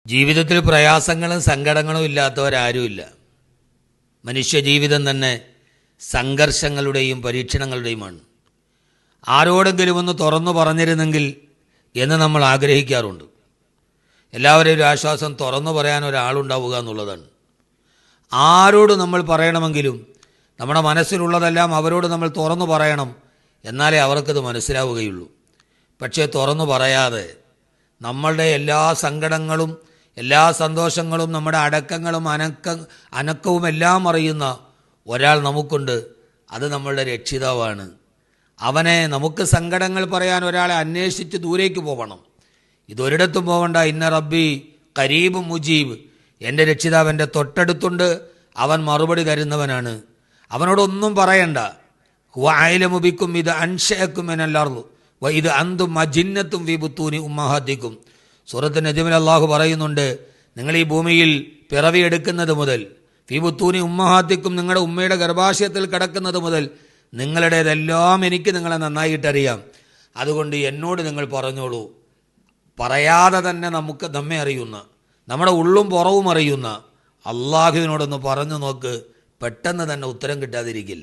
ജീവിതത്തിൽ പ്രയാസങ്ങളും സങ്കടങ്ങളും ഇല്ലാത്തവരാരുമില്ല. മനുഷ്യജീവിതം തന്നെ സംഘർഷങ്ങളുടെയും പരീക്ഷണങ്ങളുടെയുമാണ്. ആരോടെങ്കിലും ഒന്ന് തുറന്നു പറഞ്ഞിരുന്നെങ്കിൽ എന്ന് നമ്മൾ ആഗ്രഹിക്കാറുണ്ട്. എല്ലാവരെയും ഒരു ആശ്വാസം തുറന്നു പറയാൻ ഒരാളുണ്ടാവുക എന്നുള്ളതാണ്. ആരോട് നമ്മൾ പറയണമെങ്കിലും നമ്മുടെ മനസ്സിലുള്ളതെല്ലാം അവരോട് നമ്മൾ തുറന്നു പറയണം, എന്നാലേ അവർക്കത് മനസ്സിലാവുകയുള്ളൂ. പക്ഷേ തുറന്നു പറയാതെ നമ്മളുടെ എല്ലാ സങ്കടങ്ങളും എല്ലാ സന്തോഷങ്ങളും നമ്മുടെ അടക്കങ്ങളും അനക്കവും എല്ലാം അറിയുന്ന ഒരാൾ നമുക്കുണ്ട്. അത് നമ്മളുടെ രക്ഷിതാവാണ്. അവനെ നമുക്ക് സങ്കടങ്ങൾ പറയാൻ ഒരാളെ അന്വേഷിച്ച് ദൂരേക്ക് പോകണം. ഇതൊരിടത്തും പോകണ്ട. ഇന്ന റബ്ബി കരീബും മുജീബ്, എൻ്റെ രക്ഷിതാവ് എൻ്റെ തൊട്ടടുത്തുണ്ട്, അവൻ മറുപടി തരുന്നവനാണ്. അവനോടൊന്നും പറയണ്ട. ഹുവഅലമുബിക്കും ഇത് അൻഷഅക്കും മിനൽ-അർള് വഇദ് അൻതും അജിന്നത്തും ഫീ ബുത്തൂനി ഉമ്മഹാത്തിക്കും. സൂറത്ത് നജ്മിൽ അല്ലാഹു പറയുന്നുണ്ട്, നിങ്ങൾ ഈ ഭൂമിയിൽ പിറവിയെടുക്കുന്നത് മുതൽ, ഫീ ബുത്തൂനി ഉമ്മഹാത്തിക്കും, നിങ്ങളുടെ ഉമ്മയുടെ ഗർഭാശയത്തിൽ കിടക്കുന്നത് മുതൽ നിങ്ങളുടേതെല്ലാം എനിക്ക് നിങ്ങളെ നന്നായിട്ടറിയാം. അതുകൊണ്ട് എന്നോട് നിങ്ങൾ പറഞ്ഞോളൂ. പറയാതെ തന്നെ നമ്മെ അറിയുന്ന, നമ്മുടെ ഉള്ളും പുറവും അറിയുന്ന അള്ളാഹുവിനോടൊന്ന് പറഞ്ഞു നോക്ക്, പെട്ടെന്ന് തന്നെ ഉത്തരം കിട്ടാതിരിക്കില്ല.